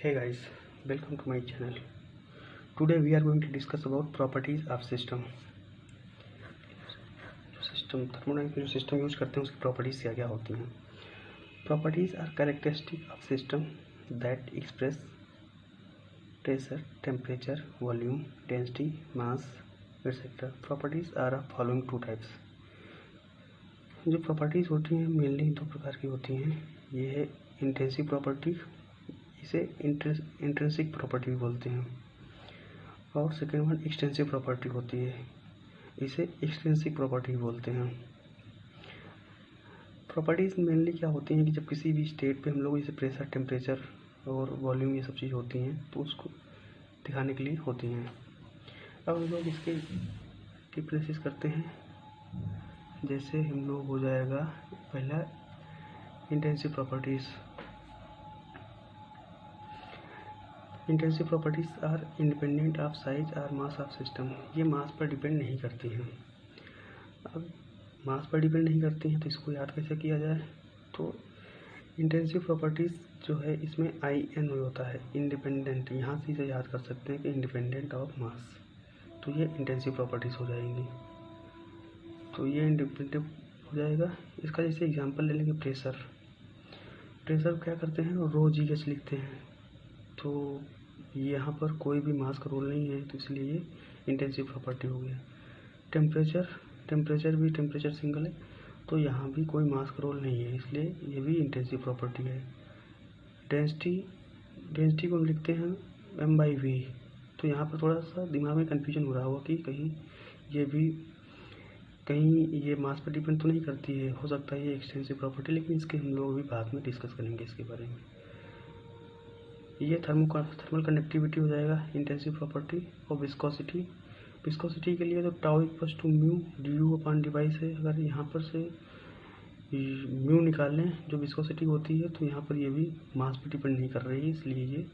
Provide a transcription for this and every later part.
Hey guys, welcome to my channel. Today we are going to discuss about properties of system. System thermodynamics में जो system use करते हैं उसकी properties क्या क्या होती हैं. Properties are characteristic of system that express pressure, temperature, volume, density, mass etcetera. Properties are of following two types. जो प्रॉपर्टीज होती हैं मेनली दो प्रकार की होती हैं. ये है इंटेंसिव प्रॉपर्टी, इसे इंट्रिंसिक प्रॉपर्टी बोलते हैं, और सेकेंड वन एक्सटेंसिव प्रॉपर्टी होती है, इसे एक्सटेंसिव प्रॉपर्टी बोलते हैं. प्रॉपर्टीज मेनली क्या होती हैं कि जब किसी भी स्टेट पे हम लोग जैसे प्रेशर, टेम्परेचर और वॉल्यूम ये सब चीज़ होती हैं तो उसको दिखाने के लिए होती हैं. अब हम लोग इसके डिफरेंसेस करते हैं. जैसे हम लोग हो जाएगा पहला intensive properties. Intensive properties are independent of size और मास ऑफ सिस्टम. ये मास पर डिपेंड नहीं करती हैं. अब मास पर डिपेंड नहीं करती हैं तो इसको याद कैसे किया जाए. तो इंटेंसिव प्रॉपर्टीज जो है इसमें IN होता है, इंडिपेंडेंट. यहाँ से इसे याद कर सकते हैं कि इंडिपेंडेंट ऑफ मास. तो ये इंटेंसिव प्रॉपर्टीज हो जाएंगी. तो ये इंडिपेंडेंट हो जाएगा. इसका जैसे एग्जांपल ले लेंगे प्रेशर. प्रेशर क्या करते हैं, ρGH लिखते हैं. तो यहाँ पर कोई भी मास का रोल नहीं है तो इसलिए ये इंटेंसिव प्रॉपर्टी हो गया. टेम्परेचर भी टेम्परेचर सिंगल है तो यहाँ भी कोई मास का रोल नहीं है इसलिए ये भी इंटेंसिव प्रॉपर्टी है. डेंसिटी को हम लिखते हैं M/V. तो यहाँ पर थोड़ा सा दिमाग में कन्फ्यूजन हो रहा होगा कि कहीं ये मास पर डिपेंड तो नहीं करती है. हो सकता है ये एक्सटेंसिव प्रॉपर्टी, लेकिन इसके हम लोग भी बाद में डिस्कस करेंगे इसके बारे में. ये थर्मल कंडक्टिविटी हो जाएगा इंटेंसिव प्रॉपर्टी. और विस्कोसिटी के लिए तो tau equals to mu du/dy है. अगर यहाँ पर से म्यू निकाल लें जो विस्कोसिटी होती है तो यहाँ पर ये भी मास पर डिपेंड नहीं कर रही है इसलिए ये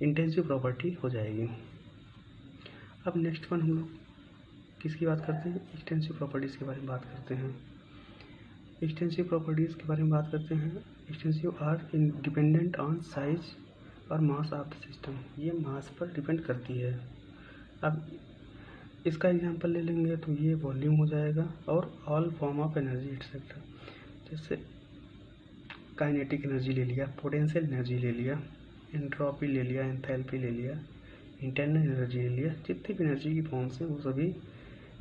इंटेंसिव प्रॉपर्टी हो जाएगी. अब नेक्स्ट वन हम लोग किसकी बात करते हैं, एक्सटेंसिव प्रॉपर्टीज़ के बारे में बात करते हैं. एक्सटेंसिव प्रॉपर्टीज़ के बारे में बात करते हैं. Extensive are dependent on size और मास ऑफ द सिस्टम. ये मास पर डिपेंड करती है. अब इसका एग्जांपल ले लेंगे तो ये वॉल्यूम हो जाएगा और all form of energy etcetera. जैसे काइनेटिक एनर्जी ले लिया, पोटेंशियल एनर्जी ले लिया, एंट्रोपी ले लिया, एंथैल्पी ले लिया, इंटरनल एनर्जी ले लिया. जितनी भी एनर्जी की फॉर्म्स हैं वो सभी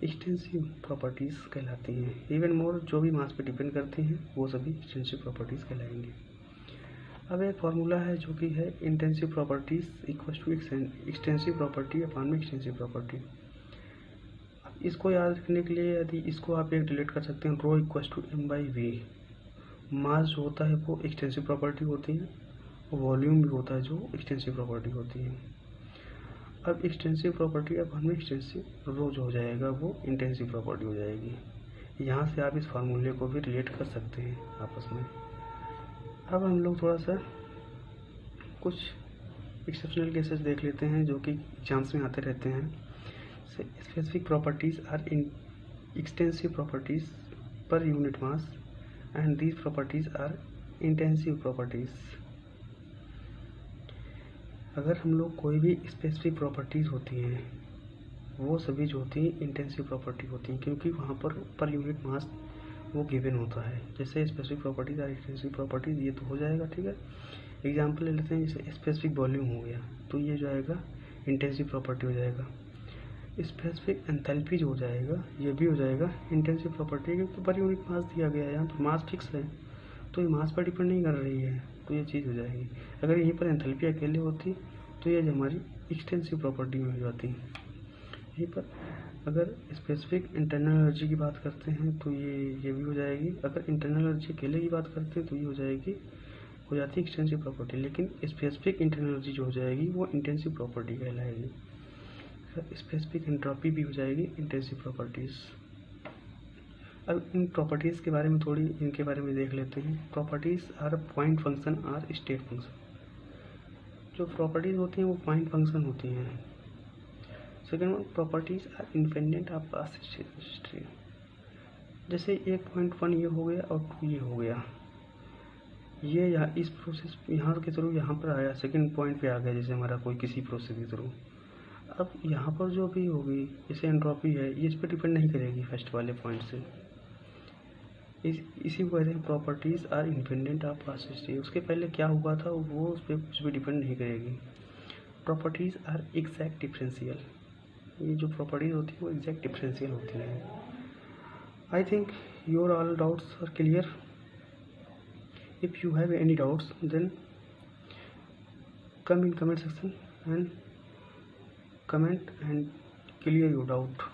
एक्सटेंसिव प्रॉपर्टीज़ कहलाती हैं. इवन मोर जो भी मास पर डिपेंड करती हैं वो सभी एक्सटेंसिव प्रॉपर्टीज़ कहलाएंगी. अब एक फार्मूला है जो कि है intensive properties equal to extensive property upon में एक्सटेंसिव प्रॉपर्टी. अब इसको याद रखने के लिए यदि इसको आप एक डिलीट कर सकते हैं, रो इक्वल टू M/V. मास जो होता है वो एक्सटेंसिव प्रॉपर्टी होती है और वॉल्यूम भी होता है जो एक्सटेंसिव प्रॉपर्टी होती है. अब एक्सटेंसिव प्रॉपर्टी अपॉन में एक्सटेंसिव रो जो हो जाएगा वो इंटेंसिव प्रॉपर्टी हो जाएगी. यहाँ से आप इस फार्मूले को भी रिलेट कर सकते हैं आपस में. अब हम लोग थोड़ा सा कुछ एक्सेप्शनल केसेस देख लेते हैं जो कि एग्जाम्स में आते रहते हैं. Specific properties are extensive properties per unit mass and these properties are intensive properties. अगर हम लोग कोई भी स्पेसिफिक प्रॉपर्टीज होती हैं वो सभी जो होती हैं इंटेंसिव प्रॉपर्टी होती हैं क्योंकि वहाँ पर यूनिट मास वो गिवन होता है. जैसे स्पेसिफिक प्रॉपर्टीज और एक्सटेंसिव प्रॉपर्टीज ये तो हो जाएगा. ठीक है, एग्जांपल ले लेते हैं. जैसे स्पेसिफिक वॉल्यूम हो गया तो ये जो आएगा इंटेंसिव प्रॉपर्टी हो जाएगा. स्पेसिफिक एंथैल्पी जो हो जाएगा ये भी हो जाएगा इंटेंसिव प्रॉपर्टी क्योंकि पर यूनिट मास दिया गया है. यहाँ पर मास फिक्स है तो ये मास पर डिपेंड नहीं कर रही है तो ये चीज़ हो जाएगी. अगर यहीं पर एंथैल्पी अकेले होती तो ये हमारी एक्सटेंसिव प्रॉपर्टी में हो जाती. यहीं पर अगर स्पेसिफिक इंटरनल एनर्जी की बात करते हैं तो ये भी हो जाएगी. अगर इंटरनल एनर्जी अकेले की बात करते हैं तो ये हो जाती है एक्सटेंसिव प्रॉपर्टी. लेकिन स्पेसिफिक इंटरनल एनर्जी जो हो जाएगी वो इंटेंसिव प्रॉपर्टी कहलाएगी. स्पेसिफिक एंट्रोपी भी हो जाएगी इंटेंसिव प्रॉपर्टीज़. अब इन प्रॉपर्टीज़ के बारे में थोड़ी इनके बारे में देख लेते हैं. Properties are point function or state function. जो प्रॉपर्टीज़ होती हैं वो पॉइंट फंक्शन होती हैं. Second one properties are independent of past history. जैसे 1.1 ये हो गया और 2 ये हो गया. ये यहाँ इस प्रोसेस यहाँ के थ्रू यहाँ पर आया, सेकंड पॉइंट पे आ गया, जैसे हमारा कोई किसी प्रोसेस के थ्रू। अब यहाँ पर जो भी होगी, जैसे एंट्रोपी है, ये इस पर डिपेंड नहीं करेगी फर्स्ट वाले पॉइंट से। इसी को कहते हैं properties are independent of past history. उसके पहले क्या हुआ था वो उस पर कुछ भी डिपेंड नहीं करेगी। Properties are exact differential. ये जो प्रॉपर्टीज़ होती है वो एग्जैक्ट डिफरेंशियल होती है। I think your all doubts are clear. If you have any doubts then come in comment section and comment and clear your doubt.